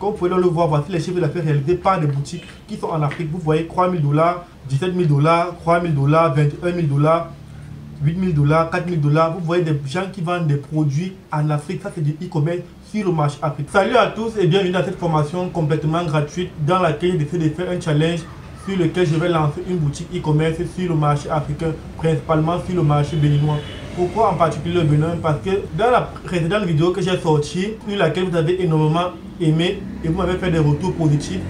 Comme vous pouvez le voir, voici les chiffres d'affaires réalisés par des boutiques qui sont en Afrique. Vous voyez 3 000 $, 17 000 $, 3 000 $, 21 000 $, 8 000 $, 4 000 $. Vous voyez des gens qui vendent des produits en Afrique. Ça, c'est du e-commerce sur le marché africain. Salut à tous et bienvenue dans cette formation complètement gratuite dans laquelle j'essaie de faire un challenge sur lequel je vais lancer une boutique e-commerce sur le marché africain, principalement sur le marché béninois. Pourquoi en particulier le Bénin? Parce que dans la précédente vidéo que j'ai sortie, sur laquelle vous avez énormément aimé et vous m'avez fait des retours positifs,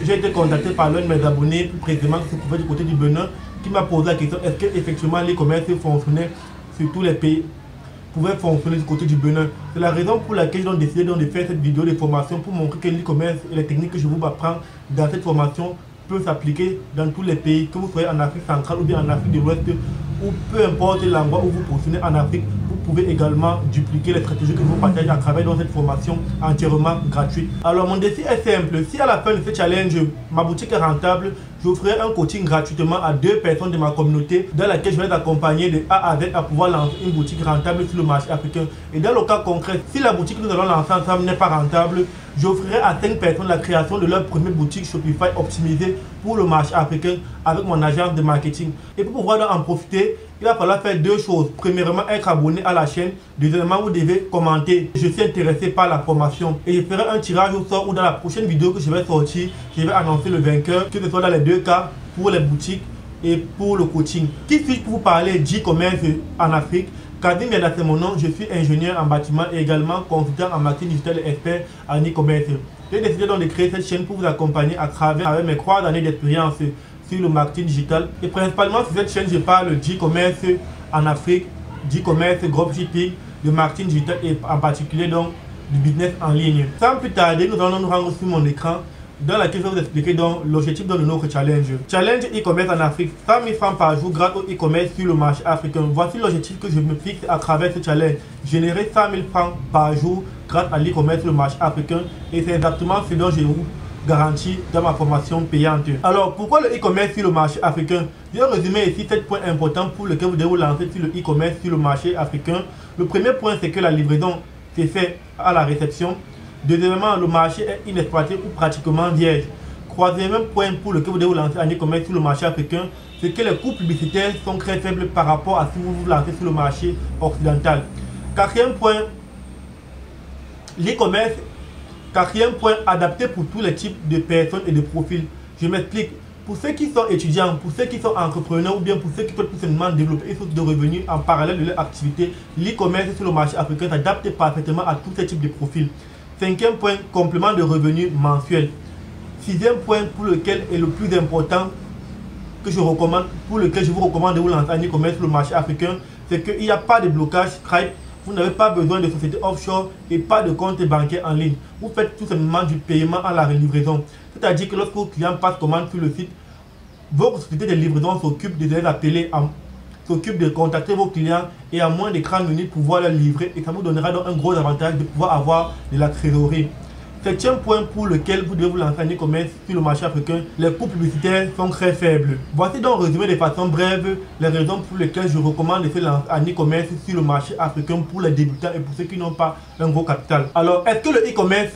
j'ai été contacté par l'un de mes abonnés, plus précisément qui se trouvait du côté du Bénin, qui m'a posé la question, est-ce que effectivement l'e-commerce fonctionnait sur tous les pays, pouvait fonctionner du côté du Bénin. C'est la raison pour laquelle j'ai décidé de faire cette vidéo de formation pour montrer que l'e-commerce et les techniques que je vous apprends dans cette formation peuvent s'appliquer dans tous les pays, que vous soyez en Afrique centrale ou bien en Afrique de l'Ouest, ou peu importe l'endroit où vous positionnez en Afrique. Vous pouvez également dupliquer les stratégies que je vous partage à travers dans cette formation entièrement gratuite. Alors mon défi est simple, si à la fin de ce challenge ma boutique est rentable, j'offrirai un coaching gratuitement à 2 personnes de ma communauté dans laquelle je vais les accompagner de A à Z à pouvoir lancer une boutique rentable sur le marché africain. Et dans le cas concret, si la boutique que nous allons lancer ensemble n'est pas rentable, j'offrirai à 5 personnes la création de leur première boutique Shopify optimisée pour le marché africain avec mon agence de marketing. Et pour pouvoir en profiter, il va falloir faire 2 choses. Premièrement, être abonné à la chaîne. Deuxièmement, vous devez commenter. Je suis intéressé par la formation. Et je ferai un tirage au sort ou dans la prochaine vidéo que je vais sortir, je vais annoncer le vainqueur, que ce soit dans les 2 cas, pour les boutiques et pour le coaching. Qui suis-je pour vous parler d'e-commerce en Afrique? Kadim Yada, c'est mon nom. Je suis ingénieur en bâtiment et également consultant en marketing digital et expert en e-commerce. J'ai décidé donc de créer cette chaîne pour vous accompagner à travers mes 3 années d'expérience sur le marketing digital. Et principalement sur cette chaîne, je parle d'e-commerce en Afrique, d'e-commerce, dropshipping, de marketing digital et en particulier donc du business en ligne. Sans plus tarder, nous allons nous rendre sur mon écran dans laquelle je vais vous expliquer donc l'objectif de notre challenge. Challenge e-commerce en Afrique, 100 000 francs par jour grâce au e-commerce sur le marché africain. Voici l'objectif que je me fixe à travers ce challenge. Générer 100 000 francs par jour grâce à l'e-commerce sur le marché africain. Et c'est exactement ce dont je vous garantis dans ma formation payante. Alors, pourquoi le e-commerce sur le marché africain? Je vais résumer ici 7 points importants pour lesquels vous devez vous lancer sur le e-commerce sur le marché africain. Le premier point, c'est que la livraison s'est faite à la réception. Deuxièmement, le marché est inexploité ou pratiquement vierge. Troisième point pour lequel vous devez vous lancer en e-commerce sur le marché africain, c'est que les coûts publicitaires sont très faibles par rapport à si vous vous lancez sur le marché occidental. Quatrième point, l'e-commerce. Quatrième point, adapté pour tous les types de personnes et de profils. Je m'explique. Pour ceux qui sont étudiants, pour ceux qui sont entrepreneurs ou bien pour ceux qui peuvent tout simplement développer une source de revenus en parallèle de leur activité, l'e-commerce sur le marché africain s'adapte parfaitement à tous ces types de profils. Cinquième point, complément de revenus mensuel. Sixième point pour lequel est le plus important que je recommande, pour lequel je vous recommande de vous lancer en e-commerce sur le marché africain, c'est qu'il n'y a pas de blocage Stripe. Vous n'avez pas besoin de société offshore et pas de compte bancaire en ligne. Vous faites tout simplement du paiement à la livraison. C'est-à-dire que lorsque vos clients passent commande sur le site, votre société de livraison s'occupe de les appeler, s'occupe de contacter vos clients et à moins de 30 minutes pouvoir les livrer. Et ça vous donnera donc un gros avantage de pouvoir avoir de la trésorerie. Septième point pour lequel vous devez vous lancer en e-commerce sur le marché africain, les coûts publicitaires sont très faibles. Voici donc résumé de façon brève les raisons pour lesquelles je recommande de se lancer en e-commerce sur le marché africain pour les débutants et pour ceux qui n'ont pas un gros capital. Alors, est-ce que le e-commerce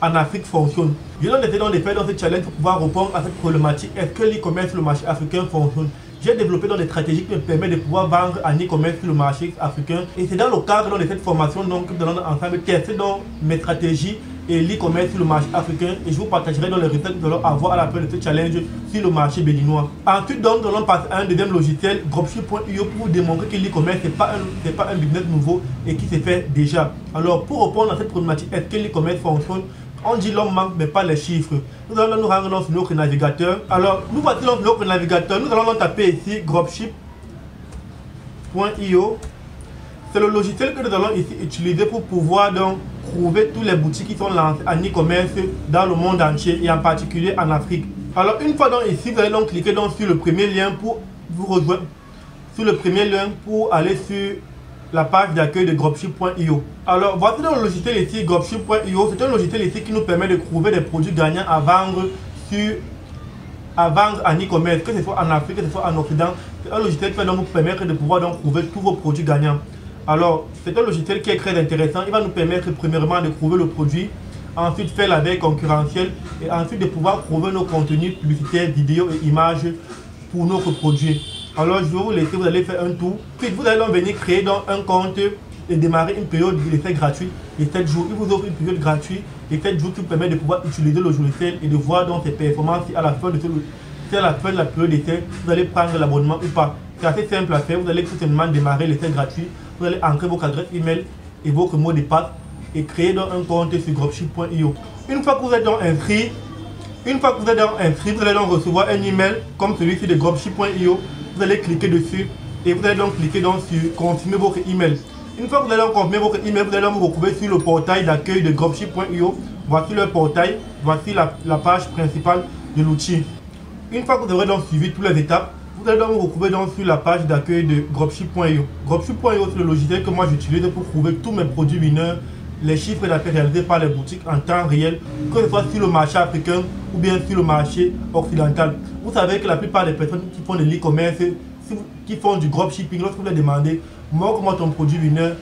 en Afrique fonctionne? Je vais essayer de faire dans ce challenge pour pouvoir répondre à cette problématique. Est-ce que l'e-commerce sur le marché africain fonctionne? J'ai développé des stratégies qui me permettent de pouvoir vendre en e-commerce sur le marché africain. Et c'est dans le cadre de cette formation donc, que nous allons ensemble tester donc, mes stratégies et l'e-commerce sur le marché africain. Et je vous partagerai dans les recettes que nous allons avoir à la fin de ce challenge sur le marché béninois. Ensuite, donc, nous allons passer à un deuxième logiciel, dropship.io, pour vous démontrer que l'e-commerce n'est pas un business nouveau et qui se fait déjà. Alors, pour répondre à cette problématique, est-ce que l'e-commerce fonctionne? On dit l'homme manque mais pas les chiffres. Nous allons nous rendre sur notre navigateur. Alors, nous voici dans notre navigateur. Nous allons taper ici dropship.io. C'est le logiciel que nous allons ici utiliser pour pouvoir donc trouver toutes les boutiques qui sont lancées en e-commerce dans le monde entier et en particulier en Afrique. Alors, une fois donc ici, vous allez donc cliquer donc sur le premier lien pour vous rejoindre. Sur le premier lien pour aller sur la page d'accueil de dropship.io. Alors, voici dans le logiciel ici, dropship.io. C'est un logiciel ici qui nous permet de trouver des produits gagnants à vendre en e-commerce, que ce soit en Afrique, que ce soit en Occident. C'est un logiciel qui va donc vous permettre de pouvoir donc trouver tous vos produits gagnants. Alors, c'est un logiciel qui est très intéressant. Il va nous permettre premièrement de trouver le produit ensuite faire la veille concurrentielle et ensuite de pouvoir trouver nos contenus publicitaires, vidéos et images pour notre produit. Alors je vais vous laisser, vous allez faire un tour. Puis vous allez donc venir créer donc un compte et démarrer une période d'essai gratuit de 7 jours. Il vous offre une période gratuite de 7 jours qui vous permet de pouvoir utiliser le logiciel et de voir donc ses performances si à la fin de la période d'essai, vous allez prendre l'abonnement ou pas. C'est assez simple à faire. Vous allez tout simplement démarrer l'essai gratuit. Vous allez entrer votre adresse email et votre mot de passe et créer donc un compte sur dropship.io. Une fois que vous êtes donc inscrit, vous allez donc recevoir un email comme celui-ci de dropship.io. Vous allez cliquer dessus et vous allez donc cliquer donc sur confirmer votre email. Une fois que vous allez donc confirmer votre email, vous allez donc vous retrouver sur le portail d'accueil de dropship.io. Voici le portail, voici la page principale de l'outil. Une fois que vous aurez donc suivi toutes les étapes, vous allez donc vous retrouver donc sur la page d'accueil de dropship.io. Dropship.io, c'est le logiciel que moi j'utilise pour trouver tous mes produits winners, les chiffres d'affaires réalisés par les boutiques en temps réel, que ce soit sur le marché africain ou bien sur le marché occidental. Vous savez que la plupart des personnes qui font de l'e-commerce, qui font du dropshipping, lorsque vous leur demandez montre-moi ton produit winner,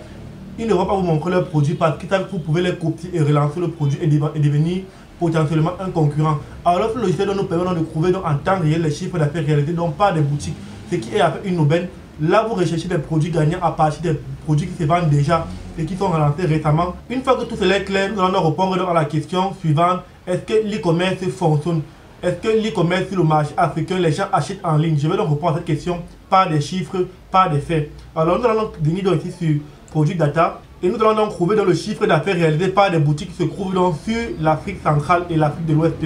ils ne vont pas vous montrer leur produit parce qu'ils savent que vous pouvez les copier et relancer le produit et devenir potentiellement un concurrent. Alors que le logiciel nous permet de trouver donc en temps réel les chiffres d'affaires réalisés donc par des boutiques, ce qui est une aubaine. Là, vous recherchez des produits gagnants à partir des produits qui se vendent déjà et qui sont relancés récemment. Une fois que tout cela est clair, nous allons répondre à la question suivante. Est-ce que l'e-commerce fonctionne? Est-ce que l'e-commerce sur le marché africain, les gens achètent en ligne? Je vais donc répondre à cette question par des chiffres, par des faits. Alors nous allons venir donc ici sur Product Data et nous allons donc trouver dans le chiffre d'affaires réalisé par des boutiques qui se trouvent donc sur l'Afrique centrale et l'Afrique de l'Ouest.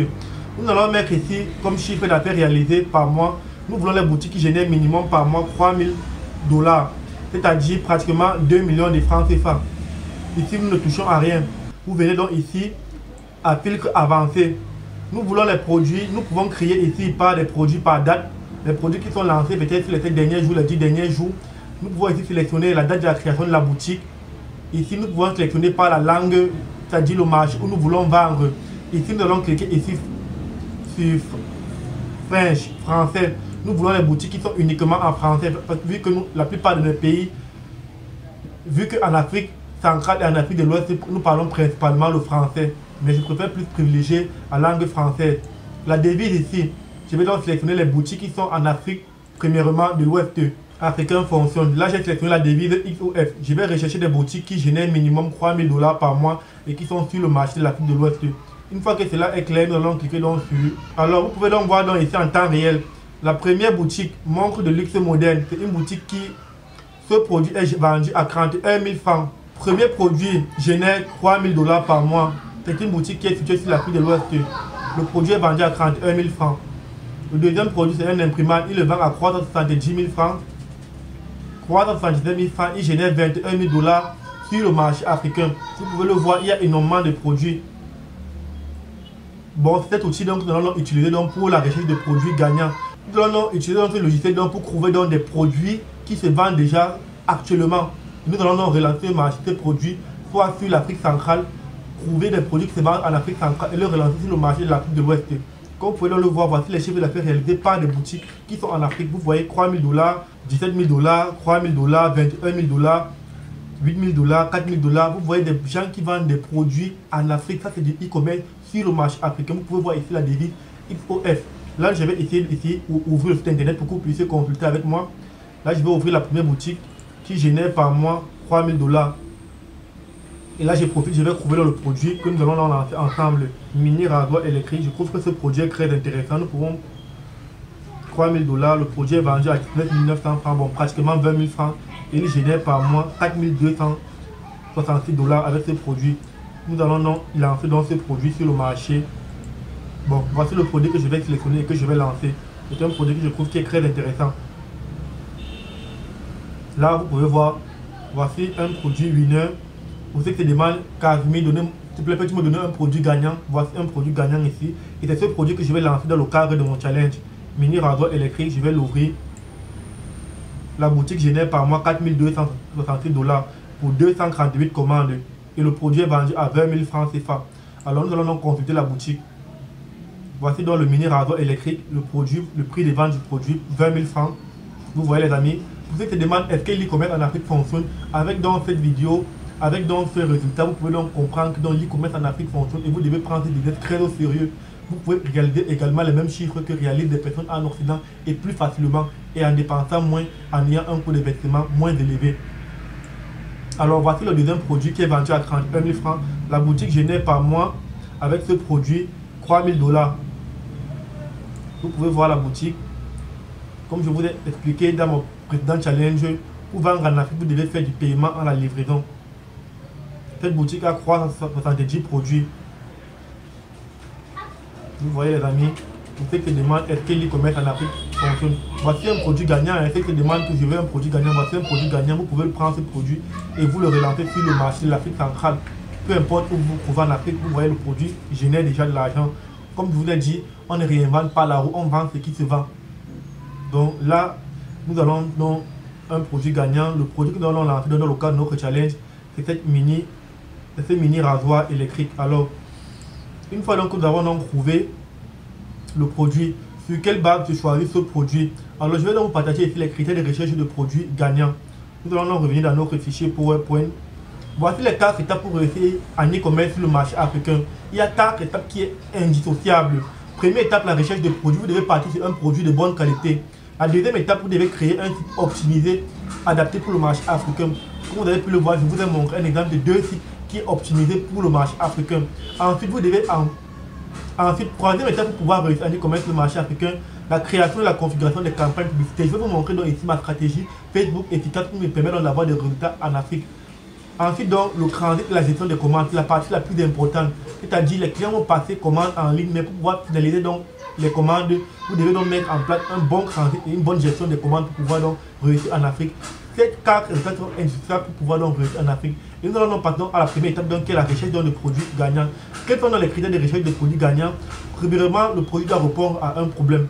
Nous allons mettre ici comme chiffre d'affaires réalisé par mois. Nous voulons les boutiques qui génèrent minimum par mois 3000 $, c'est-à-dire pratiquement 2 millions de francs CFA. Ici, nous ne touchons à rien. Vous venez donc ici à filtre avancé. Nous voulons les produits, nous pouvons créer ici par des produits par date, les produits qui sont lancés peut-être sur les 7 derniers jours, les 10 derniers jours. Nous pouvons ici sélectionner la date de la création de la boutique. Ici, nous pouvons sélectionner par la langue, c'est-à-dire le marché où nous voulons vendre. Ici, nous allons cliquer ici sur French, français. Nous voulons les boutiques qui sont uniquement en français, parce que vu que la plupart de nos pays, vu qu'en Afrique centrale et en Afrique de l'Ouest, nous parlons principalement le français. Mais je préfère plus privilégier la langue française. La devise ici, je vais donc sélectionner les boutiques qui sont en Afrique, premièrement de l'Ouest africain fonctionne. Là, j'ai sélectionné la devise XOF. Je vais rechercher des boutiques qui génèrent minimum 3000 $ par mois et qui sont sur le marché de l'Afrique de l'Ouest. Une fois que cela est clair, nous allons cliquer donc sur. Alors, vous pouvez donc voir donc ici en temps réel. La première boutique, Montre de luxe moderne, c'est une boutique qui, ce produit est vendu à 31 000 francs. Premier produit génère 3000 $ par mois. C'est une boutique qui est située sur l'Afrique de l'Ouest. Le produit est vendu à 31 000 francs. Le deuxième produit, c'est un imprimante. Il le vend à 370 000 francs. 377 000 francs, il génère 21 000 $ sur le marché africain. Vous pouvez le voir, il y a énormément de produits. Bon, cet outil donc nous allons utiliser donc pour la recherche de produits gagnants. Nous allons utiliser donc ce logiciel donc pour trouver donc des produits qui se vendent déjà actuellement. Nous allons donc relancer le marché de produits soit sur l'Afrique centrale, trouver des produits qui se vendent en Afrique centrale et le relancer sur le marché de l'Afrique de l'Ouest. Comme vous pouvez le voir, voici les chiffres d'affaires réalisés par des boutiques qui sont en Afrique. Vous voyez 3 000 $, 17 000 $, 3 000 $, 21 000 $, 8 000 $, 4 000 $. Vous voyez des gens qui vendent des produits en Afrique. Ça, c'est du e-commerce sur le marché africain. Vous pouvez voir ici la devise XOF. Là, je vais essayer ici ouvrir le site internet pour que vous puissiez consulter avec moi. Là, je vais ouvrir la première boutique qui génère par mois 3 000 $. Et là, je profite, je vais trouver dans le produit que nous allons lancer ensemble. Mini rasoir électrique. Je trouve que ce produit est très intéressant. Nous pouvons 3 000 $. Le produit est vendu à 19 900 francs, bon, pratiquement 20 000 francs. Et il génère par mois 4 266 $ avec ce produit. Nous allons donc lancer dans ce produit sur le marché. Bon, voici le produit que je vais sélectionner et que je vais lancer. C'est un produit que je trouve qui est très intéressant. Là, vous pouvez voir, voici un produit winner. Vous savez que c'est demande Casimir, s'il te plaît, peux-tu me donner un produit gagnant? Voici un produit gagnant ici. Et c'est ce produit que je vais lancer dans le cadre de mon challenge. Mini rasoir électrique, je vais l'ouvrir. La boutique génère par mois 4 266 $ pour 238 commandes. Et le produit est vendu à 20 000 francs CFA. Alors nous allons donc consulter la boutique. Voici donc le mini rasoir électrique, le prix de vente du produit, 20 000 francs. Vous voyez les amis. Vous savez que demande est-ce que l'e-commerce en Afrique fonctionne? Avec dans cette vidéo, Avec donc ce résultat, vous pouvez donc comprendre que l'e-commerce en Afrique fonctionne et vous devez prendre ce business très au sérieux. Vous pouvez réaliser également les mêmes chiffres que réalisent des personnes en Occident et plus facilement et en dépensant moins, en ayant un coût d'investissement moins élevé. Alors voici le deuxième produit qui est vendu à 31 000 francs. La boutique génère par mois avec ce produit 3 000 $. Vous pouvez voir la boutique. Comme je vous ai expliqué dans mon précédent challenge, pour vendre en Afrique, vous devez faire du paiement en la livraison. Cette boutique a 370 produits. Vous voyez les amis, pour ceux qui se demandent est-ce que l'e-commerce en Afrique fonctionne. Voici un produit gagnant. Ceux qui se demandent que je veux un produit gagnant, voici un produit gagnant. Vous pouvez prendre ce produit et vous le relancer sur le marché de l'Afrique centrale. Peu importe où vous vous trouvez en Afrique, vous voyez le produit génère déjà de l'argent. Comme je vous l'ai dit, on ne réinvente pas la roue, on vend ce qui se vend. Donc là, nous allons dans un produit gagnant. Le produit que nous allons lancer dans le cadre de notre challenge, c'est ce mini rasoir électrique. Alors, une fois donc que nous avons donc trouvé le produit, sur quelle base je choisis ce produit. Alors, je vais donc vous partager ici les critères de recherche de produits gagnants. Nous allons donc revenir dans notre fichier PowerPoint. Voici les 4 étapes pour réussir en e-commerce sur le marché africain. Il y a 4 étapes qui est indissociable. Première étape, la recherche de produits. Vous devez partir sur un produit de bonne qualité. La deuxième étape, vous devez créer un site optimisé, adapté pour le marché africain. Comme vous avez pu le voir, je vous ai montré un exemple de 2 sites qui est optimisé pour le marché africain. Ensuite, vous devez troisième étape pour pouvoir réussir en e-commerce sur le marché africain, la création et la configuration des campagnes publicitaires. Je vais vous montrer donc ici ma stratégie Facebook efficace qui me permet d'avoir des résultats en Afrique. Ensuite, donc, le transit et la gestion des commandes, c'est la partie la plus importante. C'est-à-dire, les clients vont passer commandes en ligne, mais pour pouvoir finaliser donc les commandes, vous devez donc mettre en place un bon transit et une bonne gestion des commandes pour pouvoir donc réussir en Afrique. Ces 4 étapes sont indispensables pour pouvoir donc réussir en Afrique. Et nous allons donc passer à la première étape, donc, qui est la recherche de produits gagnants. Quels sont les critères de recherche de produits gagnants? Premièrement, le produit doit répondre à un problème.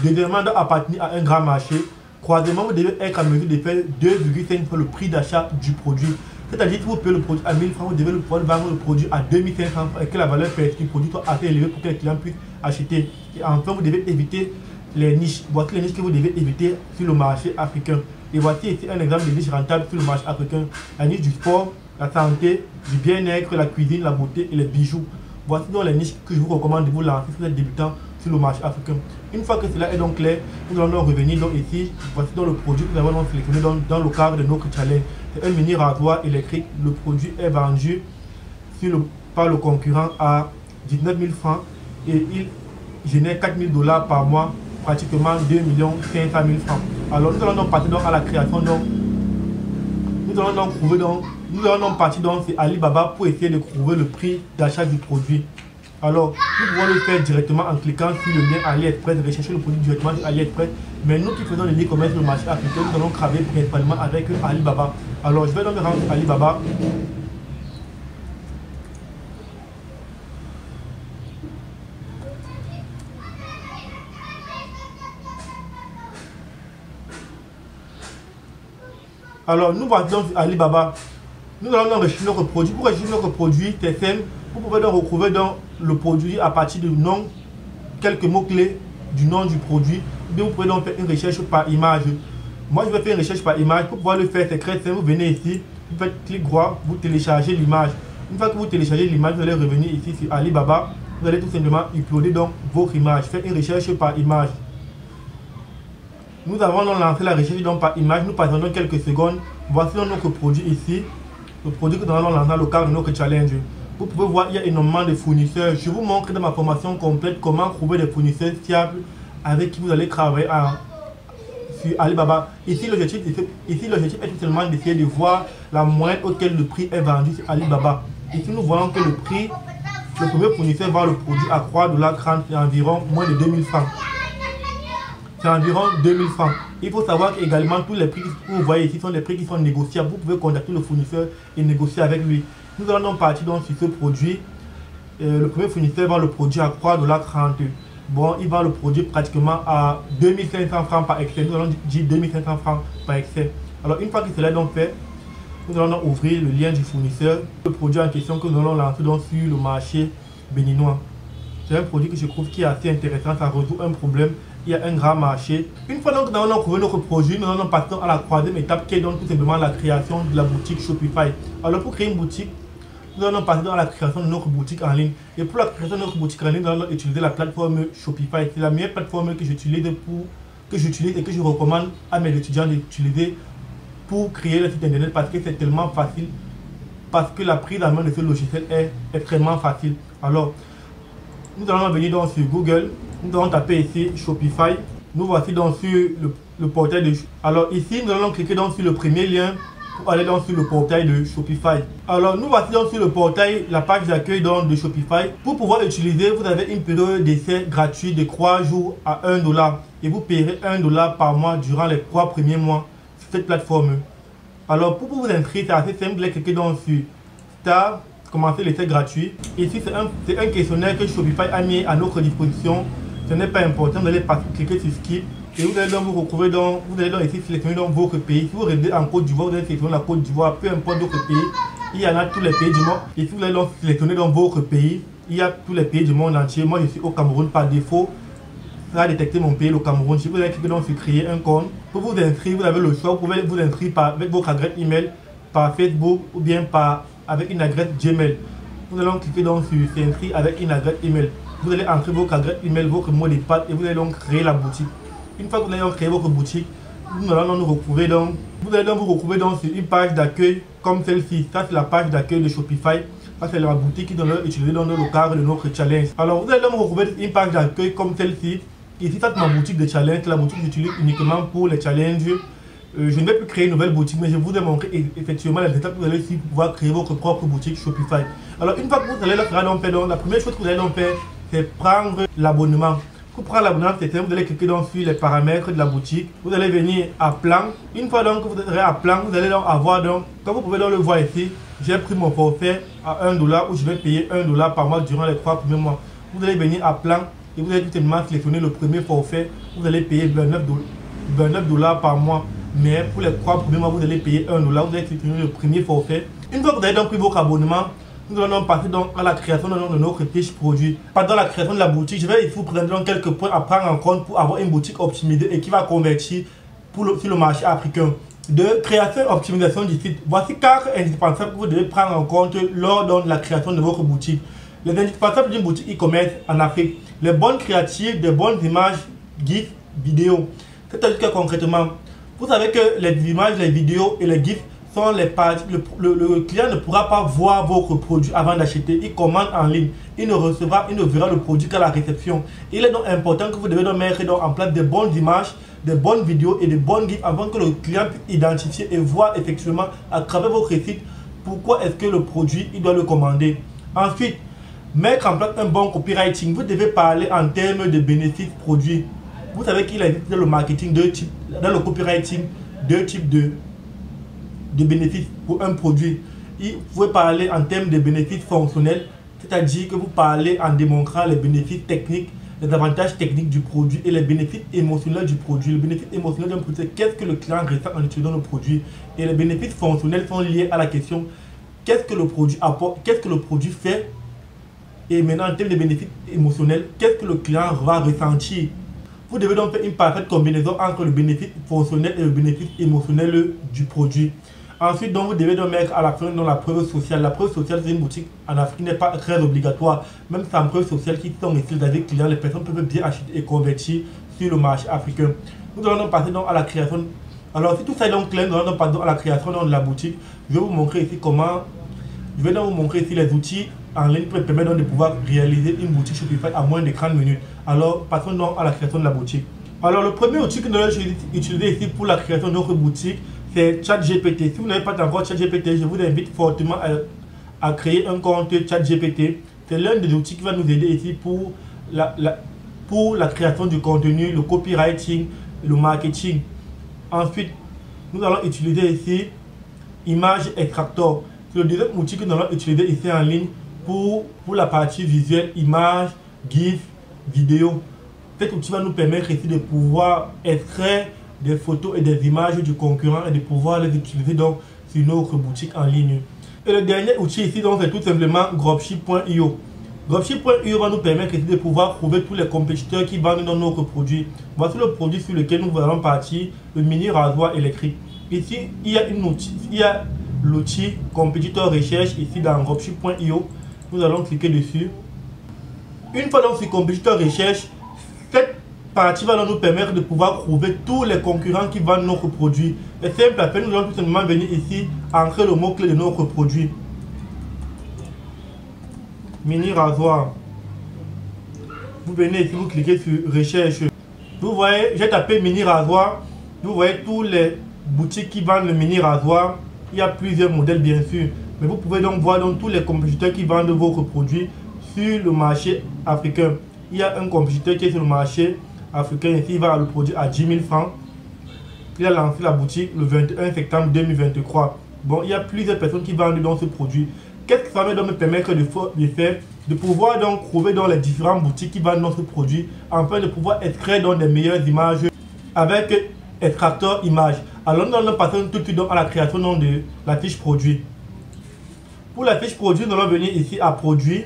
Deuxièmement, doit appartenir à un grand marché. Troisièmement, vous devez être en mesure de faire 2,5 fois le prix d'achat du produit. C'est-à-dire que vous payez le produit à 1000 francs, vous devez pouvoir vendre le produit à 2500 francs et que la valeur perçue du produit soit assez élevée pour que les clients puissent acheter. Et enfin, vous devez éviter les niches. Voici les niches que vous devez éviter sur le marché africain. Et voici ici un exemple de niche rentable sur le marché africain. La niche du sport, la santé, du bien-être, la cuisine, la beauté et les bijoux. Voici donc les niches que je vous recommande de vous lancer si vous êtes débutant sur le marché africain. Une fois que cela est donc clair, nous allons donc revenir donc ici. Voici donc le produit que nous avons donc sélectionné dans le cadre de notre challenge. C'est un mini rasoir électrique. Le produit est vendu par le concurrent à 19 000 francs et il génère 4 000 $ par mois, pratiquement 2 500 000 francs. Alors nous allons donc partir donc à la création. Donc, nous allons donc partir donc sur Alibaba pour essayer de trouver le prix d'achat du produit. Alors, nous pouvons le faire directement en cliquant sur le lien AliExpress, rechercher le produit directement sur AliExpress. Mais nous qui faisons le e-commerce sur le marché africain, nous allons travailler principalement avec Alibaba. Alors, je vais donc me rendre sur Alibaba. Alors, nous voici donc sur Alibaba. Nous allons donc rechercher notre produit. Pour rechercher notre produit, c'est simple. Vous pouvez donc retrouver dans le produit à partir du nom, quelques mots-clés du nom du produit. Vous pouvez donc faire une recherche par image. Moi, je vais faire une recherche par image. Pour pouvoir le faire, c'est très simple. Vous venez ici, vous faites clic droit, vous téléchargez l'image. Une fois que vous téléchargez l'image, vous allez revenir ici sur Alibaba. Vous allez tout simplement uploader donc votre image. Faire une recherche par image. Nous avons donc lancé la recherche donc par image. Nous passons donc quelques secondes. Voici donc notre produit ici. Le produit que nous allons lancer dans le cadre de notre challenge. Vous pouvez voir, il y a énormément de fournisseurs. Je vous montre dans ma formation complète comment trouver des fournisseurs fiables avec qui vous allez travailler sur Alibaba. Ici, l'objectif est tout simplement d'essayer de voir la moyenne auquel le prix est vendu sur Alibaba. Ici, nous voyons que le premier fournisseur vend le produit à 3,30 $, c'est environ moins de 2000 francs. C'est environ 2000 francs. Il faut savoir qu'également tous les prix que vous voyez ici sont des prix qui sont négociables. Vous pouvez contacter le fournisseur et négocier avec lui. Nous allons donc partir donc sur ce produit. Le premier fournisseur vend le produit à 3,30 $. Bon, il vend le produit pratiquement à 2500 francs par excès. Nous allons dire 2500 francs par excès. Alors une fois que cela est donc fait, nous allons donc ouvrir le lien du fournisseur. Le produit en question que nous allons lancer donc sur le marché béninois. C'est un produit que je trouve qui est assez intéressant. Ça résout un problème il y a un grand marché. Une fois donc nous avons trouvé notre produit, nous allons passer à la troisième étape qui est donc tout simplement la création de la boutique Shopify. Alors pour créer une boutique, nous allons passer dans la création de notre boutique en ligne. Et pour la création de notre boutique en ligne, nous allons utiliser la plateforme Shopify. C'est la meilleure plateforme que j'utilise et que je recommande à mes étudiants d'utiliser pour créer le site internet parce que c'est tellement facile. Parce que la prise en main de ce logiciel est extrêmement facile. Alors, nous allons venir donc sur Google. Nous allons taper ici Shopify. Nous voici donc sur le portail de... Alors ici, nous allons cliquer donc sur le premier lien pour aller donc sur le portail de Shopify. Alors nous voici donc sur le portail, la page d'accueil donc de Shopify. Pour pouvoir utiliser, vous avez une période d'essai gratuit de 3 jours à 1 $. Et vous paierez 1 $ par mois durant les 3 premiers mois sur cette plateforme. Alors pour vous inscrire, c'est assez simple. Vous allez cliquer donc sur Start, commencer l'essai gratuit. Ici, c'est un questionnaire que Shopify a mis à notre disposition. Ce n'est pas important, vous allez cliquer sur Skip. Et vous allez donc vous retrouver dans, vous allez donc ici sélectionner dans votre pays. Si vous résidez en Côte d'Ivoire, vous allez sélectionner la Côte d'Ivoire, peu importe votre pays. Il y en a tous les pays du monde. Ici, vous allez donc sélectionner dans votre pays. Il y a tous les pays du monde entier. Moi, je suis au Cameroun par défaut. Ça a détecté mon pays, le Cameroun. Si vous allez cliquer donc sur créer un compte, pour vous inscrire, vous avez le choix. Vous pouvez vous inscrire avec votre adresse email, par Facebook ou bien avec une adresse Gmail. Vous allez donc cliquer donc sur s'inscrire avec une adresse email. Vous allez entrer votre adresse email, votre mot de passe et vous allez donc créer la boutique. Une fois que vous allez donc créer votre boutique, vous allez donc vous allez donc vous retrouver sur une page d'accueil comme celle-ci. Ça, c'est la page d'accueil de Shopify. Ça, c'est la boutique qui doit utiliser dans le cadre de notre challenge. Alors, vous allez donc vous retrouver une page d'accueil comme celle-ci. Ici, ça, c'est ma boutique de challenge. La boutique que j'utilise uniquement pour les challenges. Je ne vais plus créer une nouvelle boutique, mais je vous ai montré effectivement les étapes que vous allez suivre pour pouvoir créer votre propre boutique Shopify. Alors, une fois que vous allez faire, la première chose que vous allez donc faire, c'est prendre l'abonnement. Pour prendre l'abonnement, c'est simple, vous allez cliquer donc sur les paramètres de la boutique. Vous allez venir à plan. Une fois donc que vous serez à plan, vous allez donc avoir donc, comme vous pouvez donc le voir ici, j'ai pris mon forfait à 1 $ où je vais payer 1 $ par mois durant les 3 premiers mois. Vous allez venir à plan et vous allez tout simplement sélectionner le premier forfait. Vous allez payer 29 $ par mois. Mais pour les 3 premiers mois, vous allez payer 1 $. Vous allez sélectionner le premier forfait. Une fois que vous avez donc pris votre abonnement, nous allons passer donc à la création de notre fiche produit. Pendant la création de la boutique, je vais vous présenter donc quelques points à prendre en compte pour avoir une boutique optimisée et qui va convertir sur le marché africain. De création et optimisation du site. Voici 4 indispensables que vous devez prendre en compte lors de la création de votre boutique. Les indispensables d'une boutique e-commerce en Afrique. Les bonnes créatives, des bonnes images, GIFs, vidéos. C'est-à-dire que concrètement, vous savez que les images, les vidéos et les GIFs sont les pages. Le client ne pourra pas voir votre produit avant d'acheter. Il commande en ligne. Il ne verra le produit qu'à la réception. Il est donc important que vous devez donc mettre en place des bonnes images, des bonnes vidéos et des bonnes GIFs avant que le client puisse identifier et voir effectivement à travers votre site pourquoi est-ce que le produit il doit le commander. Ensuite, mettre en place un bon copywriting. Vous devez parler en termes de bénéfices produits. Vous savez qu'il existe dans le marketing dans le copywriting deux types de bénéfices pour un produit. Vous pouvez parler en termes de bénéfices fonctionnels, c'est-à-dire que vous parlez en démontrant les bénéfices techniques, les avantages techniques du produit et les bénéfices émotionnels du produit. Le bénéfice émotionnel d'un produit, c'est qu'est-ce que le client ressent en utilisant le produit. Et les bénéfices fonctionnels sont liés à la question qu'est-ce que le produit apporte, qu'est-ce que le produit fait. Et maintenant, en termes de bénéfices émotionnels, qu'est-ce que le client va ressentir. Vous devez donc faire une parfaite combinaison entre le bénéfice fonctionnel et le bénéfice émotionnel du produit. Ensuite, donc, vous devez donc mettre à la fin dans la preuve sociale. La preuve sociale, c'est une boutique en Afrique n'est pas très obligatoire. Même si c'est en preuve sociale qui sont ici des clients, les personnes peuvent bien acheter et convertir sur le marché africain. Nous allons donc passer donc à la création. Alors, si tout ça est donc clair, nous allons donc passer à la création de la boutique. Je vais vous montrer ici comment. Je vais donc vous montrer ici les outils en ligne qui permettent donc de pouvoir réaliser une boutique Shopify à moins de 30 minutes. Alors, passons donc à la création de la boutique. Alors, le premier outil que nous allons utiliser ici pour la création de notre boutique, c'est ChatGPT. Si vous n'avez pas encore ChatGPT, je vous invite fortement à créer un compte ChatGPT. C'est l'un des outils qui va nous aider ici pour la création du contenu, le copywriting, le marketing. Ensuite, nous allons utiliser ici Image Extractor. C'est le deuxième outil que nous allons utiliser ici en ligne pour la partie visuelle, images, GIF, vidéo. Cet outil va nous permettre ici de pouvoir extraire des photos et des images du concurrent et de pouvoir les utiliser donc sur notre boutique en ligne. Et le dernier outil ici donc c'est tout simplement Dropship.io. Dropship.io va nous permettre ici de pouvoir trouver tous les compétiteurs qui vendent dans notre produit. Voici le produit sur lequel nous allons partir, le mini rasoir électrique. Ici, il y a l'outil compétiteur recherche ici dans Dropship.io. Nous allons cliquer dessus. Une fois dans ce compétiteur recherche, cette partie va nous permettre de pouvoir trouver tous les concurrents qui vendent notre produit. C'est simple à faire, nous allons tout simplement venir ici, entrer le mot-clé de notre produit. Mini rasoir. Vous venez ici, vous cliquez sur recherche. Vous voyez, j'ai tapé mini rasoir. Vous voyez tous les boutiques qui vendent le mini rasoir. Il y a plusieurs modèles bien sûr. Mais vous pouvez donc voir donc tous les compétiteurs qui vendent votre produit sur le marché africain. Il y a un compétiteur qui est sur le marché africain ici, il va le produire à 10 000 francs. Il a lancé la boutique le 21 septembre 2023. Bon, il y a plusieurs personnes qui vendent dans ce produit. Qu'est-ce que ça va me permettre de faire? De pouvoir donc trouver dans les différentes boutiques qui vendent notre produit, afin de pouvoir extraire dans des meilleures images avec extracteur image. Alors nous allons passer tout de suite à la création de la fiche produit. Pour la fiche produit, nous allons venir ici à produit.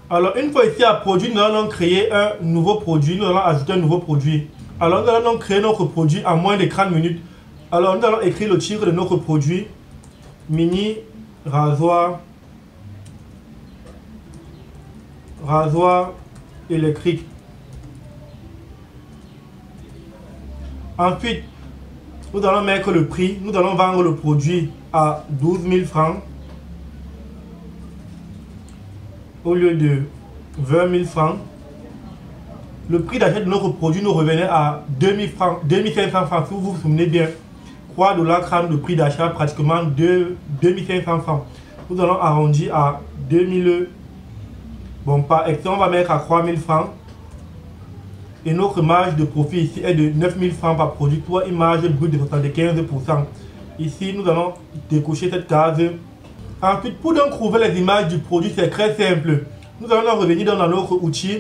Alors une fois ici à produit, nous allons créer un nouveau produit, nous allons ajouter un nouveau produit. Alors nous allons créer notre produit en moins de 30 minutes. Alors nous allons écrire le titre de notre produit, mini rasoir électrique. Ensuite, nous allons mettre le prix. Nous allons vendre le produit à 12 000 francs au lieu de 20 000 francs. Le prix d'achat de notre produit nous revenait à 2500 francs. Si vous vous souvenez bien, 3 $, de prix d'achat, pratiquement 2500 francs. Nous allons arrondir à 2000. Bon, par exemple, on va mettre à 3000 francs. Et notre marge de profit ici est de 9000 francs par produit, soit une marge brute de 75%. Ici, nous allons décocher cette case. Ensuite, pour donc trouver les images du produit, c'est très simple. Nous allons revenir dans notre outil.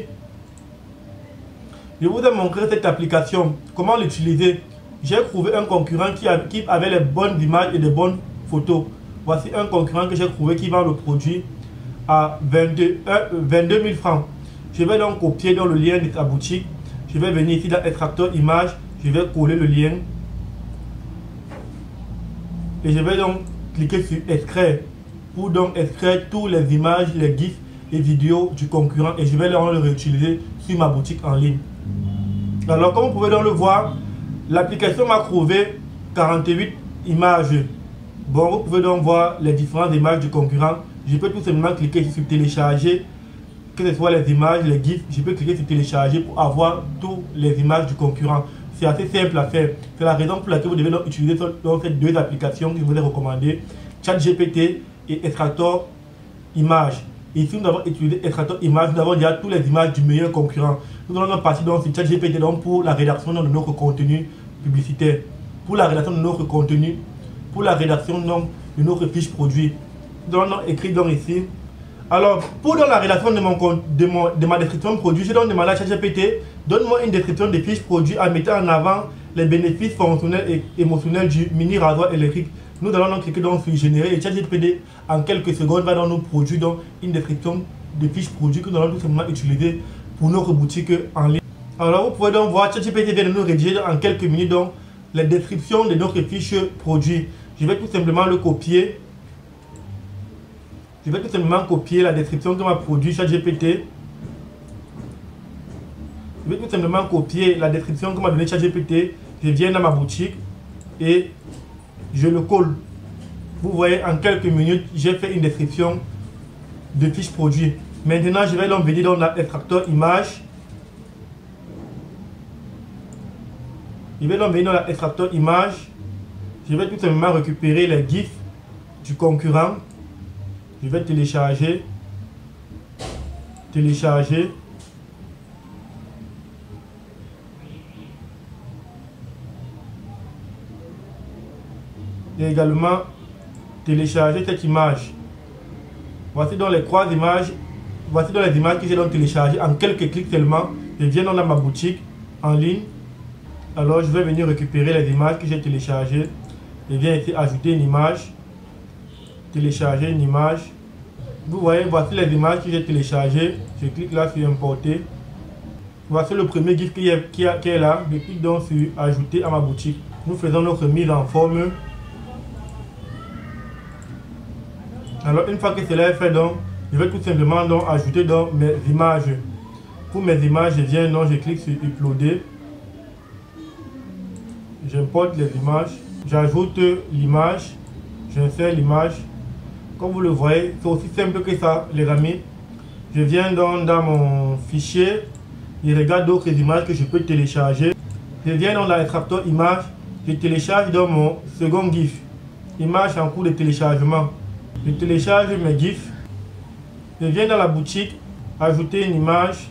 Je vous ai montré cette application, comment l'utiliser. J'ai trouvé un concurrent qui avait les bonnes images et de bonnes photos. Voici un concurrent que j'ai trouvé qui vend le produit à 22 000 francs. Je vais donc copier dans le lien de sa boutique. Je vais venir ici dans extracteur image. Je vais coller le lien. Et je vais donc cliquer sur extraire. Pour donc extraire toutes les images, les gifs et vidéos du concurrent. Et je vais le réutiliser sur ma boutique en ligne. Alors comme vous pouvez donc le voir, l'application m'a trouvé 48 images. Bon, vous pouvez donc voir les différentes images du concurrent. Je peux tout simplement cliquer sur télécharger, que ce soit les images, les gifs. Je peux cliquer sur télécharger pour avoir toutes les images du concurrent. C'est assez simple à faire. C'est la raison pour laquelle vous devez donc utiliser donc ces deux applications que je vous ai recommandées, ChatGPT et Extractor Image. Ici, nous avons utilisé Extractor Image, nous avons déjà toutes les images du meilleur concurrent. Nous allons partir donc sur ChatGPT donc pour la rédaction de notre contenu publicitaire, pour la rédaction de notre contenu, pour la rédaction donc de notre fiche produit. Nous allons écrire donc ici. Alors, pour dans la rédaction de ma description produit, je donc demandé à ChatGPT, donne-moi une description des fiches produits en mettant en avant les bénéfices fonctionnels et émotionnels du mini rasoir électrique. Nous allons donc cliquer donc sur générer et ChatGPT en quelques secondes va dans nos produits donc une description de fiches produits que nous allons tout simplement utiliser pour notre boutique en ligne. Alors vous pouvez donc voir ChatGPT vient de nous rédiger en quelques minutes donc les descriptions de notre fiche produit. Je vais tout simplement le copier. Je vais tout simplement copier la description de ma produit ChatGPT. Je vais tout simplement copier la description que m'a donné ChatGPT. Je viens dans ma boutique et je le colle. Vous voyez, en quelques minutes, j'ai fait une description de fiche produit. Maintenant, je vais donc venir dans l'extracteur image. Je vais donc venir dans l'extracteur image. Je vais tout simplement récupérer les gifs du concurrent. Je vais télécharger. Et également télécharger cette image. Voici donc les trois images. Voici donc les images que j'ai donc téléchargées en quelques clics seulement. Je viens dans ma boutique en ligne. Alors je vais venir récupérer les images que j'ai téléchargées. Je viens ici ajouter une image. Télécharger une image. Vous voyez, voici les images que j'ai téléchargées. Je clique là sur importer. Voici le premier GIF qui est là. Je clique donc sur ajouter à ma boutique. Nous faisons notre mise en forme. Alors une fois que cela est fait, donc je vais tout simplement donc ajouter donc mes images. Pour mes images, je viens donc, je clique sur uploader. J'importe les images. J'ajoute l'image. J'insère l'image. Comme vous le voyez, c'est aussi simple que ça, les amis. Je viens donc dans mon fichier. Je regarde d'autres images que je peux télécharger. Je viens dans l'extracteur image. Je télécharge dans mon second GIF. Image en cours de téléchargement. Je télécharge mes GIFs. Je viens dans la boutique. Ajouter une image.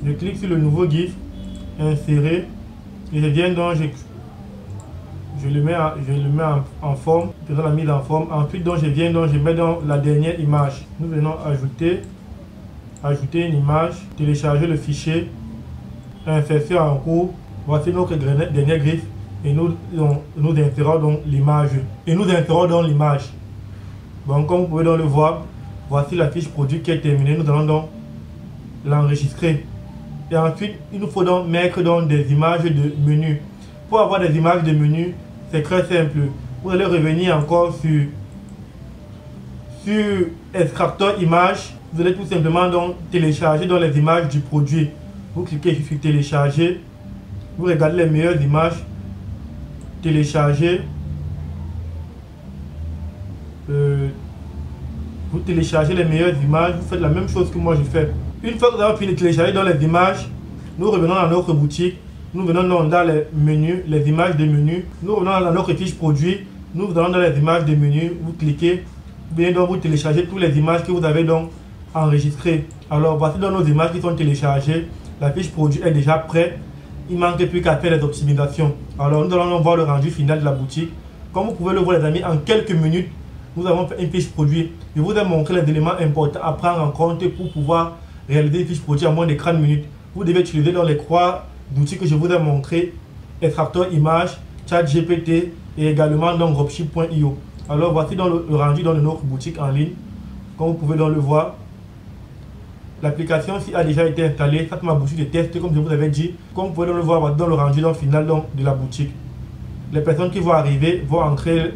Je clique sur le nouveau GIF. Insérer. Et je viens donc, je le mets en forme, faisant la mise en forme. Ensuite, donc, je mets dans la dernière image. Nous venons ajouter une image, télécharger le fichier, insertion en cours. Voici notre dernière griffe et nous insérons donc l'image. Bon, comme vous pouvez donc le voir, voici la fiche produit qui est terminée. Nous allons donc l'enregistrer. Et ensuite, il nous faut donc mettre donc des images de menu. Pour avoir des images de menu, c'est très simple. Vous allez revenir encore sur extracteur image. Vous allez tout simplement donc télécharger dans les images du produit. Vous cliquez sur télécharger. Vous regardez les meilleures images. Télécharger. Vous téléchargez les meilleures images. Vous faites la même chose que moi je fais. Une fois que vous avez fini de télécharger dans les images, nous revenons dans notre boutique. Nous venons dans les menus, les images de menu. Nous revenons dans notre fiche produit. Nous allons dans les images de menu. Vous cliquez. Vous venez donc vous télécharger toutes les images que vous avez donc enregistrées. Alors voici dans nos images qui sont téléchargées. La fiche produit est déjà prête. Il ne manque plus qu'à faire les optimisations. Alors nous allons voir le rendu final de la boutique. Comme vous pouvez le voir les amis, en quelques minutes, nous avons fait une fiche produit. Je vous ai montré les éléments importants à prendre en compte pour pouvoir réaliser une fiche produit en moins de 30 minutes. Vous devez utiliser dans les 3 outils que je vous ai montré, extracteur image, ChatGPT et également dans dropship.io. Alors voici dans le rendu dans notre boutique en ligne. Comme vous pouvez donc le voir, l'application a déjà été installée. Ça c'est ma boutique de test comme je vous avais dit. Comme vous pouvez donc le voir dans le rendu final de la boutique. Les personnes qui vont arriver vont entrer.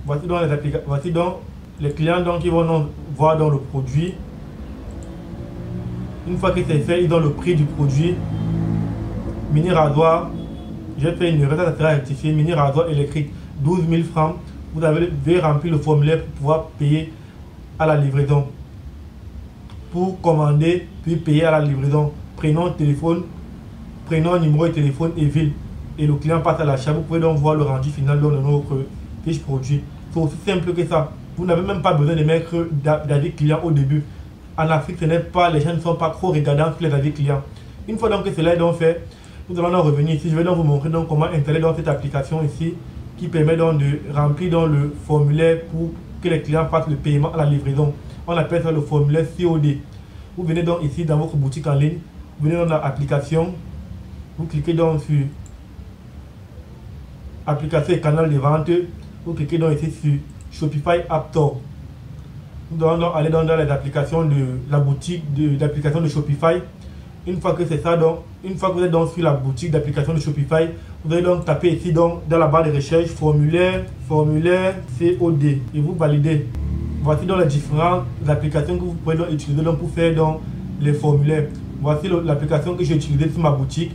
Voici donc les clients donc, qui vont donc voir dans le produit. Une fois que c'est fait, ils ont le prix du produit. Mini rasoir, j'ai fait une erreur, ça sera rectifié. Mini rasoir électrique, 12 000 francs. Vous devez remplir le formulaire pour pouvoir payer à la livraison. Pour commander, puis payer à la livraison. Prénom, téléphone, prénom, numéro de téléphone et ville. Et le client passe à l'achat. Vous pouvez donc voir le rendu final de notre fiche produit. C'est aussi simple que ça. Vous n'avez même pas besoin de mettre d'avis client au début. En Afrique, ce n'est pas, les gens ne sont pas trop regardants sur les avis clients. Une fois donc que cela est donc fait, nous allons donc revenir ici. Je vais donc vous montrer donc comment installer dans cette application ici qui permet donc de remplir dans le formulaire pour que les clients fassent le paiement à la livraison. On appelle ça le formulaire COD. Vous venez donc ici dans votre boutique en ligne, vous venez dans l'application, vous cliquez donc sur application et canal de vente, vous cliquez donc ici sur Shopify App Store. Nous allons donc aller dans les applications de la boutique d'application de Shopify. Une fois que c'est ça, donc, une fois que vous êtes donc sur la boutique d'application de Shopify, vous allez donc taper ici donc dans la barre de recherche formulaire COD et vous validez. Voici donc les différentes applications que vous pouvez donc utiliser donc pour faire donc les formulaires. Voici l'application que j'ai utilisée sur ma boutique,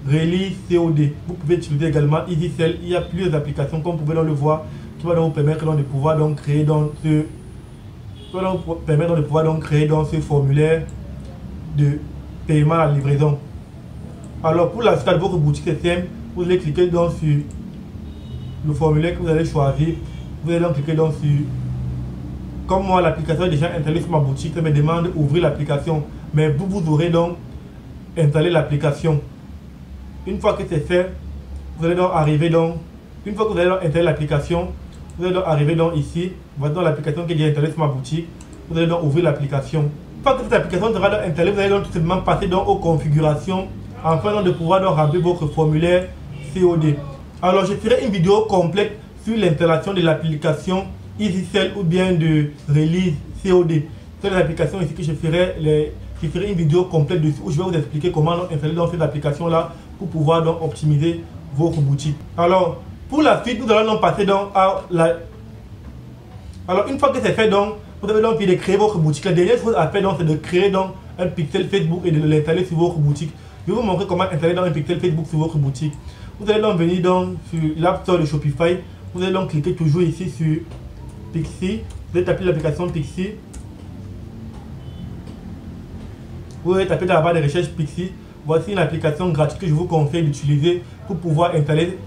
Release COD. Vous pouvez utiliser également EasySell. Il y a plusieurs applications comme vous pouvez donc le voir qui vont donc vous permettre donc de pouvoir donc créer donc ce formulaire de paiement à la livraison. Alors pour la de votre boutique c'est simple, vous allez cliquer donc sur le formulaire que vous allez choisir. Vous allez donc cliquer donc sur, comme moi l'application est déjà installée sur ma boutique, ça me demande d'ouvrir l'application, mais vous aurez donc installé l'application. Une fois que c'est fait, vous allez donc arriver donc, une fois que vous allez donc installer l'application, vous allez donc arriver donc ici, voici donc l'application qui est déjà installée sur ma boutique. Vous allez donc ouvrir l'application. Une fois que cette application sera donc installée, vous allez donc tout simplement passer donc aux configurations afin donc de pouvoir donc remplir votre formulaire COD. Alors je ferai une vidéo complète sur l'installation de l'application EasySell ou bien de Release COD. C'est les applications ici que je ferai une vidéo complète dessus où je vais vous expliquer comment installer dans ces applications là pour pouvoir donc optimiser votre boutique. Alors pour la suite, nous allons donc passer donc à la... Alors une fois que c'est fait, donc vous avez donc envie de créer votre boutique. La dernière chose à faire donc c'est de créer donc un pixel Facebook et de l'installer sur votre boutique. Je vais vous montrer comment installer dans un pixel Facebook sur votre boutique. Vous allez donc venir donc sur l'App Store de Shopify. Vous allez donc cliquer toujours ici sur Pixie. Vous allez taper l'application Pixie. Vous allez taper dans la barre de recherche Pixie. Voici une application gratuite que je vous conseille d'utiliser pour pouvoir installer.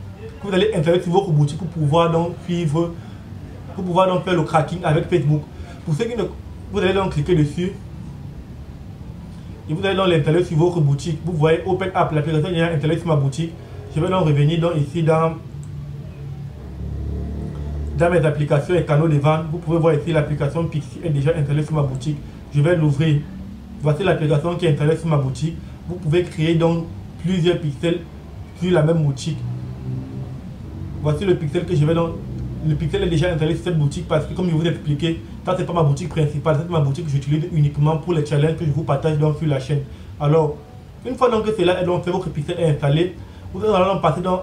Vous allez installer sur votre boutique pour pouvoir donc suivre, pour pouvoir donc faire le cracking avec Facebook. Pour ceux qui ne, vous allez donc cliquer dessus et vous allez donc l'installer sur votre boutique. Vous voyez Open App, l'application est installée sur ma boutique. Je vais donc revenir donc ici dans mes applications et canaux de vente. Vous pouvez voir ici l'application Pixie est déjà installée sur ma boutique. Je vais l'ouvrir. Voici l'application qui est installée sur ma boutique. Vous pouvez créer donc plusieurs pixels sur la même boutique. Voici le pixel que je vais donc. Le pixel est déjà installé sur cette boutique parce que comme je vous ai expliqué, ça c'est pas ma boutique principale, c'est ma boutique que j'utilise uniquement pour les challenges que je vous partage donc sur la chaîne. Alors, une fois donc que cela est donc fait, votre pixel est installé, vous allez donc passer donc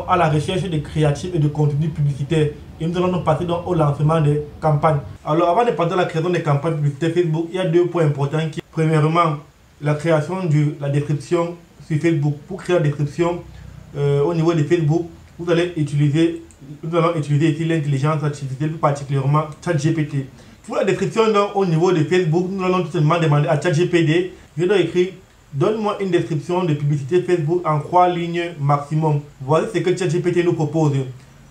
à la recherche de créatifs et de contenu publicitaire. Et nous allons donc passer donc au lancement des campagnes. Alors avant de passer à la création des campagnes publicitaires Facebook, il y a deux points importants. Premièrement, la création de la description sur Facebook. Pour créer la description au niveau de Facebook, nous allons utiliser ici l'intelligence artificielle, plus particulièrement ChatGPT. Pour la description donc, au niveau de Facebook, nous allons tout simplement demander à ChatGPT, je dois écrire donne-moi une description de publicité Facebook en 3 lignes maximum. Voici ce que ChatGPT nous propose.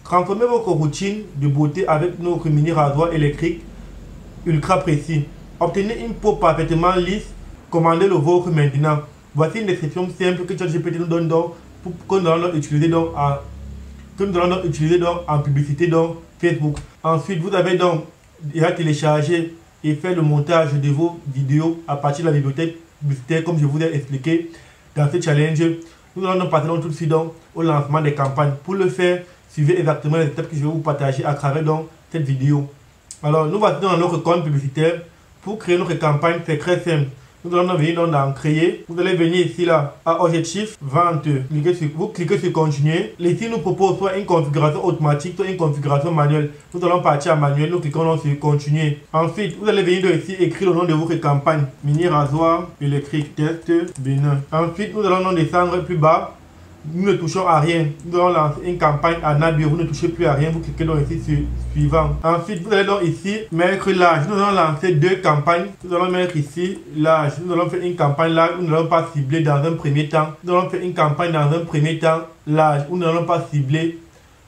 Transformez votre routine de beauté avec notre mini rasoir électrique ultra précis. Obtenez une peau parfaitement lisse. Commandez le vôtre maintenant. Voici une description simple que ChatGPT nous donne donc que nous allons utiliser donc en publicité donc Facebook. Ensuite, vous avez donc déjà téléchargé et fait le montage de vos vidéos à partir de la bibliothèque publicitaire comme je vous ai expliqué dans ce challenge. Nous allons donc passer donc tout de suite donc au lancement des campagnes. Pour le faire, suivez exactement les étapes que je vais vous partager à travers donc cette vidéo. Alors, nous voici dans notre compte publicitaire. Pour créer notre campagne, c'est très simple. Nous allons venir dans créer. Vous allez venir ici là à objectif vente. Vous cliquez sur continuer. Ici nous propose soit une configuration automatique, soit une configuration manuelle. Nous allons partir à manuel. Nous cliquons sur continuer. Ensuite, vous allez venir ici écrire le nom de votre campagne. Mini rasoir électrique test Bénin. Ensuite, nous allons descendre plus bas. Nous ne touchons à rien. Nous allons lancer une campagne à Nabil. Vous ne touchez plus à rien. Vous cliquez donc ici sur suivant. Ensuite, vous allez donc ici mettre l'âge. Nous allons lancer 2 campagnes. Nous allons mettre ici l'âge. Nous allons faire une campagne là où nous n'allons pas cibler dans un premier temps. Nous allons faire une campagne dans un premier temps l'âge où nous n'allons pas cibler.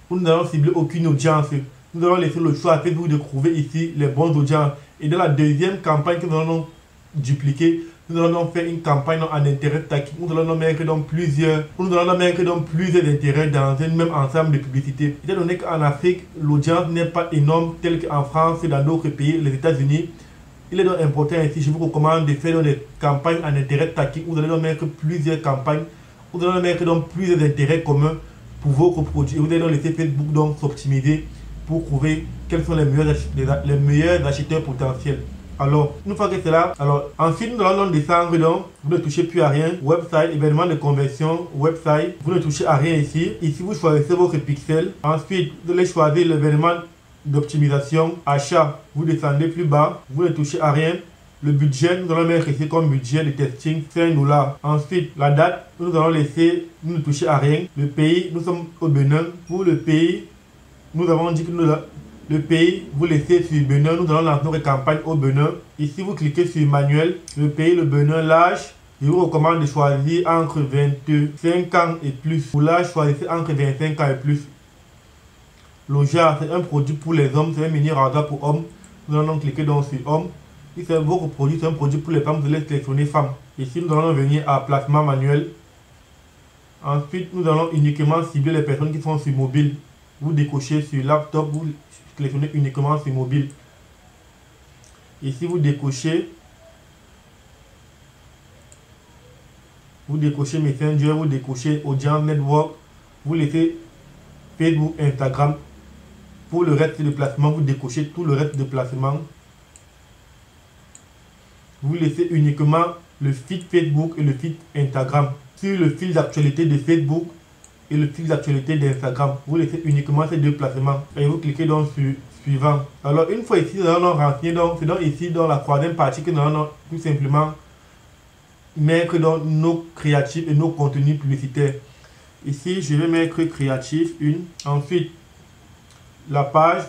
Où nous n'allons cibler aucune audience. Nous allons laisser le choix à Facebook de trouver ici les bonnes audiences. Et dans la deuxième campagne que nous allons dupliquer, nous allons donc faire une campagne en intérêt stacking. Nous allons donc mettre donc plusieurs intérêts dans un même ensemble de publicités. Étant donné qu'en Afrique, l'audience n'est pas énorme telle qu'en France et dans d'autres pays, les États-Unis, il est donc important ici, je vous recommande de faire donc des campagnes en intérêt stacking. Vous allez donc mettre plusieurs campagnes. Vous allez mettre donc plusieurs intérêts communs pour votre produit. Et vous allez donc laisser Facebook donc s'optimiser pour trouver quels sont les meilleurs acheteurs potentiels. Alors, une fois que c'est là, ensuite nous allons descendre donc, vous ne touchez plus à rien, website, événement de conversion, website, vous ne touchez à rien ici. Ici, vous choisissez votre pixel. Ensuite, vous allez choisir l'événement d'optimisation, achat, vous descendez plus bas, vous ne touchez à rien. Le budget, nous allons mettre ici comme budget de testing, $5. Ensuite, la date, nous allons laisser, nous ne toucher à rien. Le pays, nous sommes au Bénin. Pour le pays, nous avons dit que le pays, vous laissez sur Bénin, nous allons lancer notre campagne au Bénin. Ici, vous cliquez sur manuel, le pays, le Bénin, l'âge. Je vous recommande de choisir entre 25 ans et plus. Pour l'âge, choisissez entre 25 ans et plus. Le genre, c'est un produit pour les hommes, c'est un mini rasoir pour hommes. Nous allons cliquer donc sur homme. Si c'est votre produit, c'est un produit pour les femmes, vous allez sélectionner femme. Ici, nous allons venir à placement manuel. Ensuite, nous allons uniquement cibler les personnes qui sont sur mobile. Vous décochez sur laptop, vous sélectionnez uniquement sur mobile. Ici, vous décochez Messenger, vous décochez Audience Network, vous laissez Facebook, Instagram Pour le reste de placement, vous décochez tout le reste de placement. Vous laissez uniquement le feed Facebook et le feed Instagram. Sur le fil d'actualité de Facebook et le fil d'actualité d'Instagram, vous laissez uniquement ces deux placements. Et vous cliquez donc sur suivant. Alors une fois ici, nous allons renseigner, donc c'est donc ici dans la troisième partie que nous allons tout simplement mettre dans nos créatifs et nos contenus publicitaires. Ici, je vais mettre créatif 1. Ensuite, la page.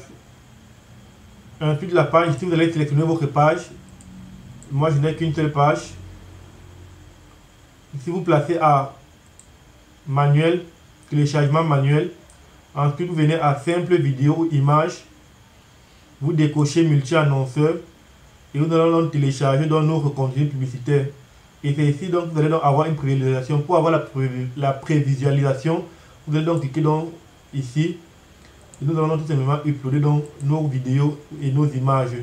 Ensuite, la page, ici, vous allez sélectionner votre page. Moi, je n'ai qu'une seule page. Ici, vous placez à manuel, téléchargement manuel. Ensuite, vous venez à simple vidéo ou image. Vous décochez multi-annonceur. Et vous allez donc télécharger dans notre contenu publicitaire. Et c'est ici donc vous allez donc avoir une prévisualisation. Pour avoir la prévisualisation, vous allez donc cliquer donc ici. Et nous allons donc tout simplement uploader donc nos vidéos et nos images.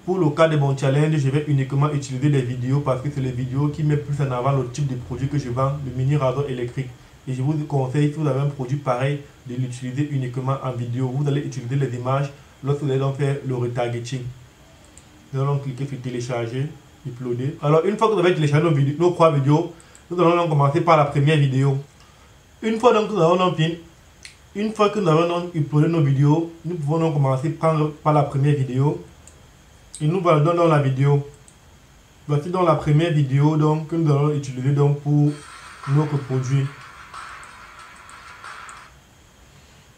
Pour le cas de mon challenge, je vais uniquement utiliser des vidéos parce que c'est les vidéos qui mettent plus en avant le type de produit que je vends, le mini rasoir électrique. Et je vous conseille, si vous avez un produit pareil, de l'utiliser uniquement en vidéo. Vous allez utiliser les images lorsque vous allez donc faire le retargeting. Nous allons cliquer sur télécharger. Uploader. Alors une fois que vous avez téléchargé nos 3 vidéos, nous allons donc commencer par la première vidéo. Une fois donc que nous avons fini, une fois que nous avons donc uploadé nos vidéos, nous pouvons donc commencer par la première vidéo. Et nous validons dans la vidéo. Voici donc la première vidéo donc, que nous allons utiliser donc pour notre produit.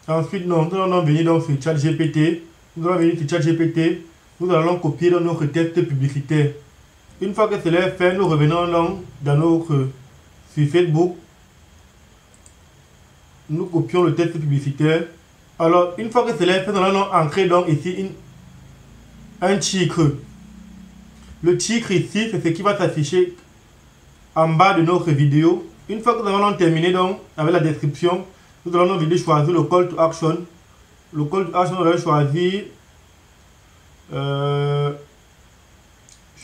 Ensuite, nous allons venir donc sur ChatGPT. Nous allons venir sur ChatGPT. Nous allons copier dans notre texte publicitaire. Une fois que cela est fait, nous revenons donc dans notre sur Facebook. Nous copions le texte publicitaire. Alors, une fois que cela est fait, nous allons ancrer donc ici un titre. Le titre ici, c'est ce qui va s'afficher en bas de notre vidéo. Une fois que nous avons terminé donc avec la description, nous allons donc venir choisir le call to action. Le call to action, nous allons choisir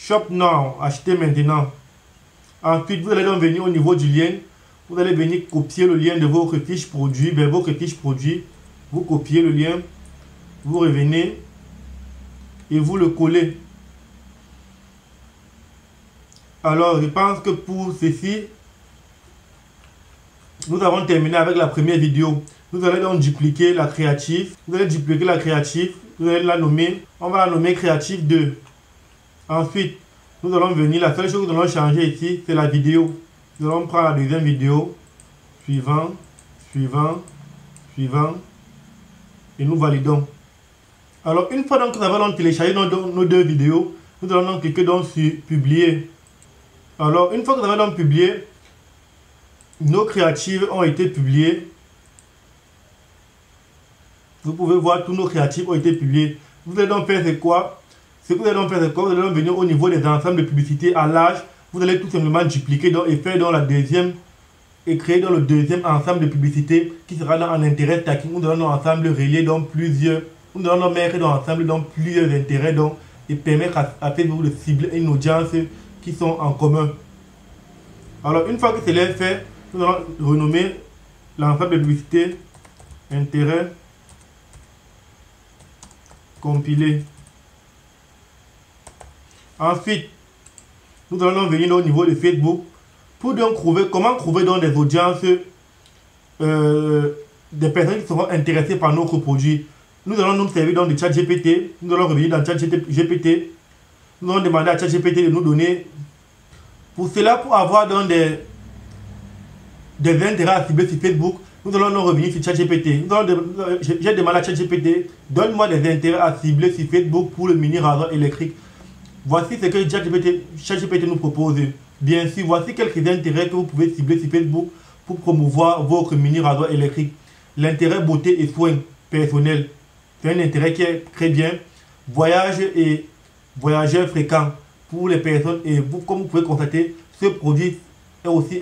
Shop now, acheter maintenant. Ensuite, vous allez donc venir au niveau du lien. Vous allez venir copier le lien de votre fiche produit. Vers votre fiche produit, vous copiez le lien. Vous revenez et vous le collez. Alors, je pense que pour ceci, nous avons terminé avec la première vidéo. Vous allez donc dupliquer la créative. Vous allez dupliquer la créative. Vous allez la nommer. On va la nommer créative 2. Ensuite, nous allons venir, la seule chose que nous allons changer ici, c'est la vidéo. Nous allons prendre la deuxième vidéo, suivant, suivant, suivant, et nous validons. Alors, une fois donc que nous avons téléchargé nos 2 vidéos, nous allons donc cliquer donc sur publier. Alors, une fois que nous avons donc publié, nos créatives ont été publiées. Vous pouvez voir, tous nos créatifs ont été publiés. Vous allez donc faire c'est quoi? Ce que vous allez donc faire, c'est quoi? Vous allez donc venir au niveau des ensembles de publicité à l'âge. Vous allez tout simplement dupliquer donc, et faire dans la deuxième et créer dans le deuxième ensemble de publicité qui sera dans un intérêt stacking. Nous allons ensemble relier dans plusieurs. Nous allons mettre dans ensemble dans plusieurs intérêts donc, et permettre à Facebook de cibler une audience qui sont en commun. Alors une fois que cela est fait, nous allons renommer l'ensemble de publicité intérêt compilé. Ensuite, nous allons venir au niveau de Facebook pour donc comment trouver donc des audiences, des personnes qui seront intéressées par notre produit. Nous allons nous servir dans le chat GPT. Nous allons revenir dans le chat GPT. Nous allons demander à chat GPT de nous donner. Pour cela, pour avoir donc des intérêts à cibler sur Facebook, nous allons nous revenir sur chat GPT. J'ai demandé à chat GPT, donne-moi des intérêts à cibler sur Facebook pour le mini rasoir électrique. Voici ce que ChatGPT nous propose. Bien sûr, voici quelques intérêts que vous pouvez cibler sur Facebook pour promouvoir votre mini rasoir électrique. L'intérêt beauté et soins personnels. C'est un intérêt qui est très bien. Voyage et voyageurs fréquents pour les personnes. Et vous, comme vous pouvez constater, ce produit est aussi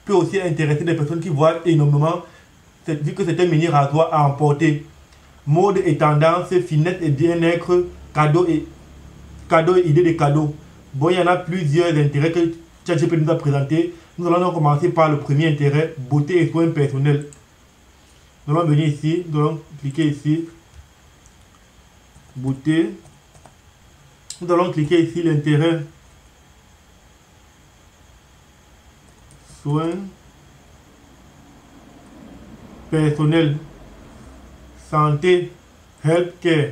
peut aussi intéresser des personnes qui voient énormément, vu que c'est un mini rasoir à emporter. Mode et tendance, finesse et bien-être, cadeaux et idées de cadeaux. Bon, il y en a plusieurs intérêts que ChatGPT nous a présentés. Nous allons donc commencer par le premier intérêt, beauté et soins personnels. Nous allons venir ici, nous allons cliquer ici, beauté. Nous allons cliquer ici l'intérêt, soins personnels, santé, healthcare.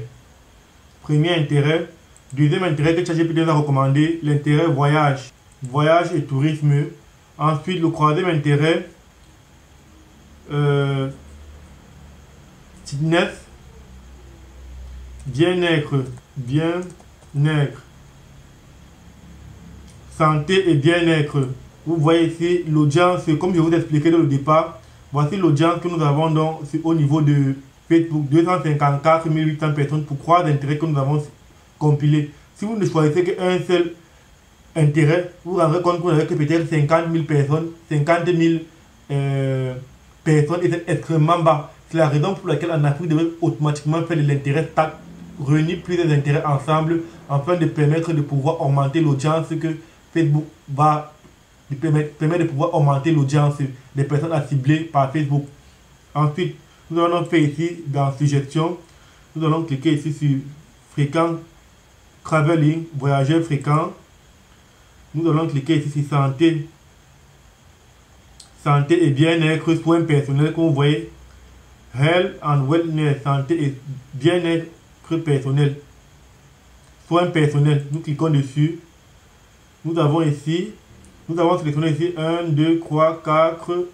Premier intérêt. Deuxième intérêt que ChatGPT nous a recommandé, l'intérêt voyage, voyage et tourisme. Ensuite, le troisième intérêt, fitness, bien-être, santé et bien-être. Vous voyez ici l'audience, comme je vous ai expliqué dans le départ. Voici l'audience que nous avons donc au niveau de Facebook, 254 800 personnes pour 3 intérêts que nous avons compilés. Si vous ne choisissez qu'un seul intérêt, vous vous rendrez compte que vous n'avez que peut-être 50 000 personnes, 50 000 personnes, et c'est extrêmement bas. C'est la raison pour laquelle en Afrique, vous devez automatiquement faire de l'intérêt stack, réunir plusieurs intérêts ensemble, afin de permettre de pouvoir augmenter l'audience que Facebook va permet de pouvoir augmenter l'audience des personnes à cibler par Facebook. Ensuite, nous allons faire ici dans suggestion, nous allons cliquer ici sur fréquent traveling, voyageurs fréquents. Nous allons cliquer ici sur santé, santé et bien-être, soins personnels, comme vous voyez, health and wellness, santé et bien-être personnel, soins personnels. Nous cliquons dessus. Nous avons ici, nous avons sélectionné ici 1, 2, 3, 4,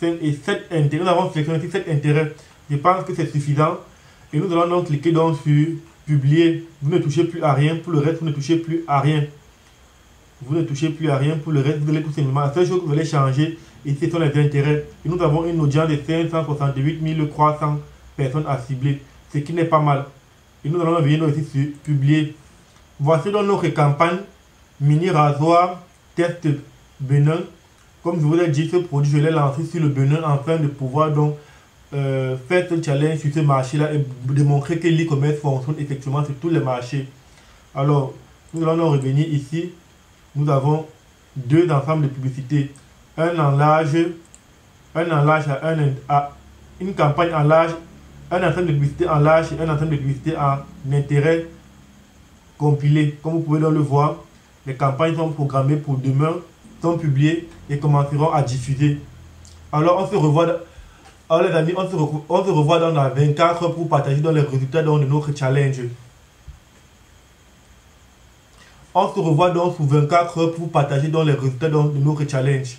5 et 7 intérêts. Nous avons sélectionné ici 7 intérêts. Je pense que c'est suffisant. Et nous allons donc cliquer donc sur publier. Vous ne touchez plus à rien. Pour le reste, vous ne touchez plus à rien. Vous ne touchez plus à rien. Pour le reste, vous allez tout simplement. La seule chose que vous allez changer ici, ce sont les intérêts. Et nous avons une audience de 568 300 personnes à cibler. Ce qui n'est pas mal. Et nous allons venir ici sur publier. Voici donc notre campagne mini rasoir test Benin. Comme je vous ai dit, ce produit, je l'ai lancé sur le Benin afin de pouvoir donc faire ce challenge sur ce marché-là et démontrer que l'e-commerce fonctionne effectivement sur tous les marchés. Alors, nous allons revenir ici. Nous avons deux ensembles de publicités. Un en large à une campagne en large, un ensemble de publicité en large et un ensemble de publicité en intérêt compilé. Comme vous pouvez donc le voir, les campagnes sont programmées pour demain, sont publiées et commenceront à diffuser. Alors on se revoit, alors les amis, on se revoit dans 24 heures pour partager dans les résultats de notre challenge. On se revoit donc sous 24 heures pour partager dans les résultats de notre challenge.